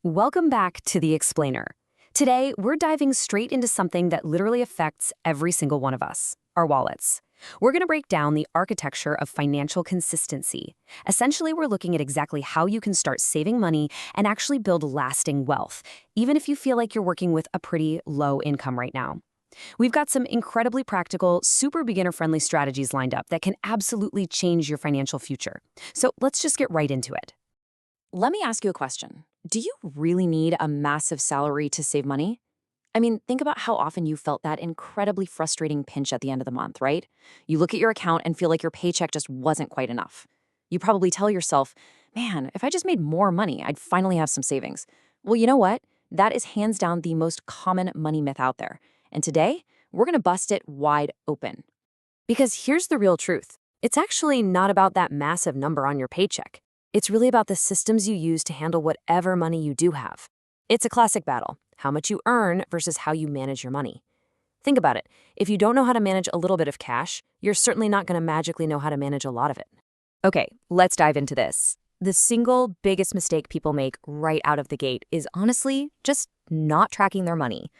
Welcome back to The Explainer. Today, we're diving straight into something that literally affects every single one of us, our wallets. We're going to break down the architecture of financial consistency. Essentially, we're looking at exactly how you can start saving money and actually build lasting wealth, even if you feel like you're working with a pretty low income right now. We've got some incredibly practical, super beginner-friendly strategies lined up that can absolutely change your financial future. So let's just get right into it. Let me ask you a question. Do you really need a massive salary to save money? I mean, think about how often you felt that incredibly frustrating pinch at the end of the month, right? You look at your account and feel like your paycheck just wasn't quite enough. You probably tell yourself, man, if I just made more money, I'd finally have some savings. Well, you know what? That is hands down the most common money myth out there. And today, we're going to bust it wide open. Because here's the real truth. It's actually not about that massive number on your paycheck. It's really about the systems you use to handle whatever money you do have. It's a classic battle, how much you earn versus how you manage your money. Think about it. If you don't know how to manage a little bit of cash, you're certainly not going to magically know how to manage a lot of it. Okay, let's dive into this. The single biggest mistake people make right out of the gate is honestly just not tracking their money.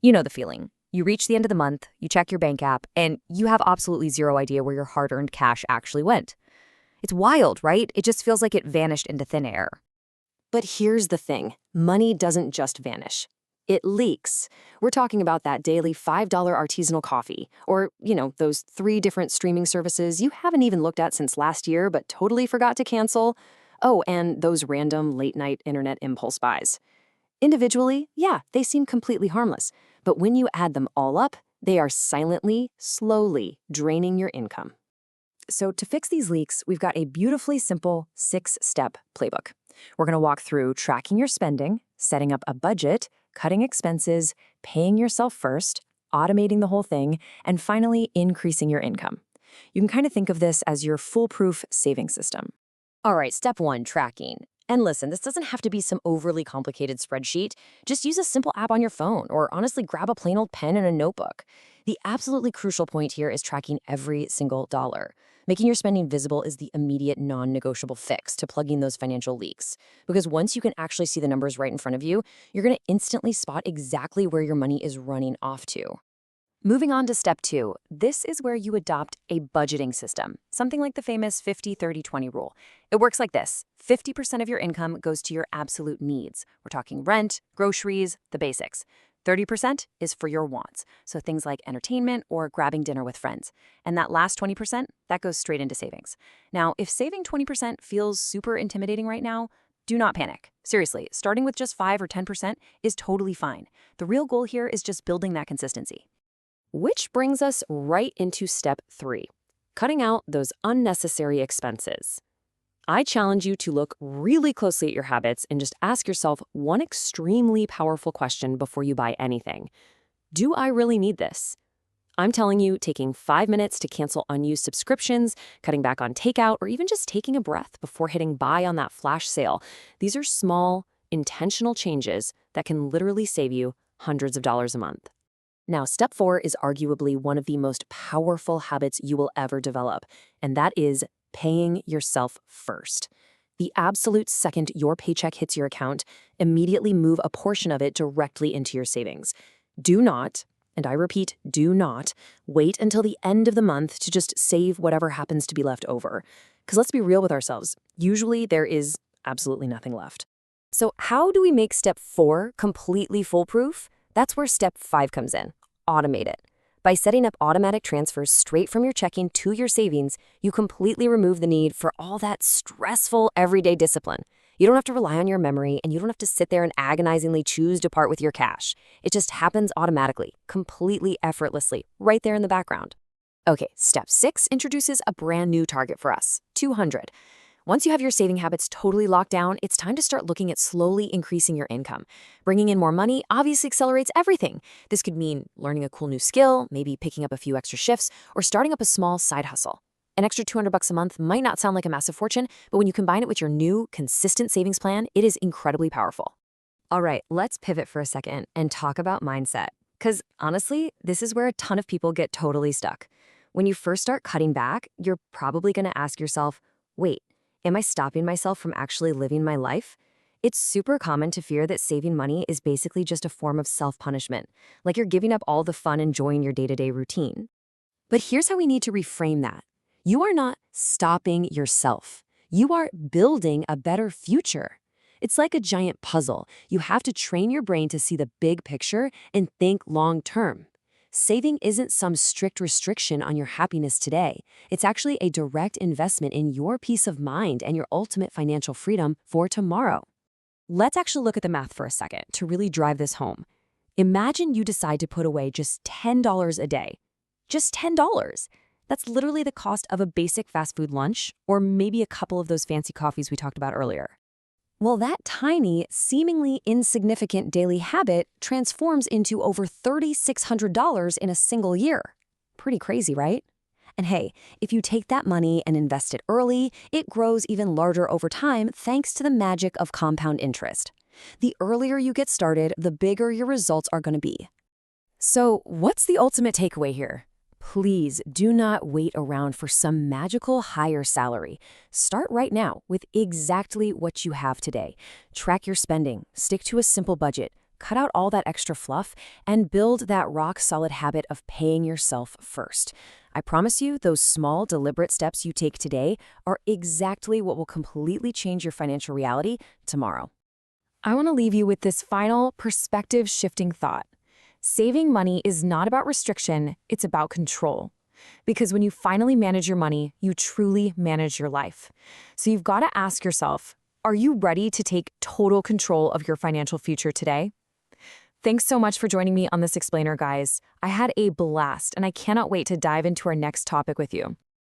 You know the feeling. You reach the end of the month, you check your bank app, and you have absolutely zero idea where your hard-earned cash actually went. It's wild, right? It just feels like it vanished into thin air. But here's the thing. Money doesn't just vanish. It leaks. We're talking about that daily $5 artisanal coffee, or, those 3 different streaming services you haven't even looked at since last year but totally forgot to cancel. Oh, and those random late-night internet impulse buys. Individually, yeah, they seem completely harmless. But when you add them all up, they are silently, slowly draining your income. So to fix these leaks, we've got a beautifully simple 6-step playbook. We're going to walk through tracking your spending, setting up a budget, cutting expenses, paying yourself first, automating the whole thing, and finally increasing your income. You can kind of think of this as your foolproof saving system. All right, step 1, tracking. And listen, this doesn't have to be some overly complicated spreadsheet. Just use a simple app on your phone, or honestly, grab a plain old pen and a notebook. The absolutely crucial point here is tracking every single dollar. Making your spending visible is the immediate non-negotiable fix to plugging those financial leaks. Because once you can actually see the numbers right in front of you, you're going to instantly spot exactly where your money is running off to. Moving on to step 2, this is where you adopt a budgeting system, something like the famous 50-30-20 rule. It works like this. 50% of your income goes to your absolute needs. We're talking rent, groceries, the basics. 30% is for your wants, so things like entertainment or grabbing dinner with friends. And that last 20%, that goes straight into savings. Now, if saving 20% feels super intimidating right now, do not panic. Seriously, starting with just 5 or 10% is totally fine. The real goal here is just building that consistency. Which brings us right into step 3, cutting out those unnecessary expenses. I challenge you to look really closely at your habits and just ask yourself one extremely powerful question before you buy anything. Do I really need this? I'm telling you, taking 5 minutes to cancel unused subscriptions, cutting back on takeout, or even just taking a breath before hitting buy on that flash sale, these are small, intentional changes that can literally save you hundreds of dollars a month. Now, step 4 is arguably one of the most powerful habits you will ever develop, and that is paying yourself first. The absolute second your paycheck hits your account, immediately move a portion of it directly into your savings. Do not, and I repeat, do not, wait until the end of the month to just save whatever happens to be left over. Because let's be real with ourselves, usually there is absolutely nothing left. So how do we make step 4 completely foolproof? That's where step 5 comes in. Automate it. By setting up automatic transfers straight from your checking to your savings, you completely remove the need for all that stressful everyday discipline. You don't have to rely on your memory, and you don't have to sit there and agonizingly choose to part with your cash. It just happens automatically, completely effortlessly, right there in the background. Okay, step 6 introduces a brand new target for us, 200. Once you have your saving habits totally locked down, it's time to start looking at slowly increasing your income. Bringing in more money obviously accelerates everything. This could mean learning a cool new skill, maybe picking up a few extra shifts, or starting up a small side hustle. An extra $200 a month might not sound like a massive fortune, but when you combine it with your new, consistent savings plan, it is incredibly powerful. All right, let's pivot for a second and talk about mindset. Because honestly, this is where a ton of people get totally stuck. When you first start cutting back, you're probably going to ask yourself, wait, am I stopping myself from actually living my life? It's super common to fear that saving money is basically just a form of self-punishment, like you're giving up all the fun enjoying your day-to-day routine. But here's how we need to reframe that. You are not stopping yourself. You are building a better future. It's like a giant puzzle. You have to train your brain to see the big picture and think long term. Saving isn't some strict restriction on your happiness today. It's actually a direct investment in your peace of mind and your ultimate financial freedom for tomorrow. Let's actually look at the math for a second to really drive this home. Imagine you decide to put away just $10 a day. Just $10. That's literally the cost of a basic fast food lunch, or maybe a couple of those fancy coffees we talked about earlier. Well, that tiny, seemingly insignificant daily habit transforms into over $3,600 in a single year. Pretty crazy, right? And hey, if you take that money and invest it early, it grows even larger over time thanks to the magic of compound interest. The earlier you get started, the bigger your results are going to be. So, what's the ultimate takeaway here? Please do not wait around for some magical higher salary. Start right now with exactly what you have today. Track your spending, stick to a simple budget, cut out all that extra fluff, and build that rock-solid habit of paying yourself first. I promise you, those small, deliberate steps you take today are exactly what will completely change your financial reality tomorrow. I want to leave you with this final perspective-shifting thought. Saving money is not about restriction, it's about control. Because when you finally manage your money, you truly manage your life. So you've got to ask yourself, are you ready to take total control of your financial future today? Thanks so much for joining me on this explainer, guys. I had a blast, and I cannot wait to dive into our next topic with you.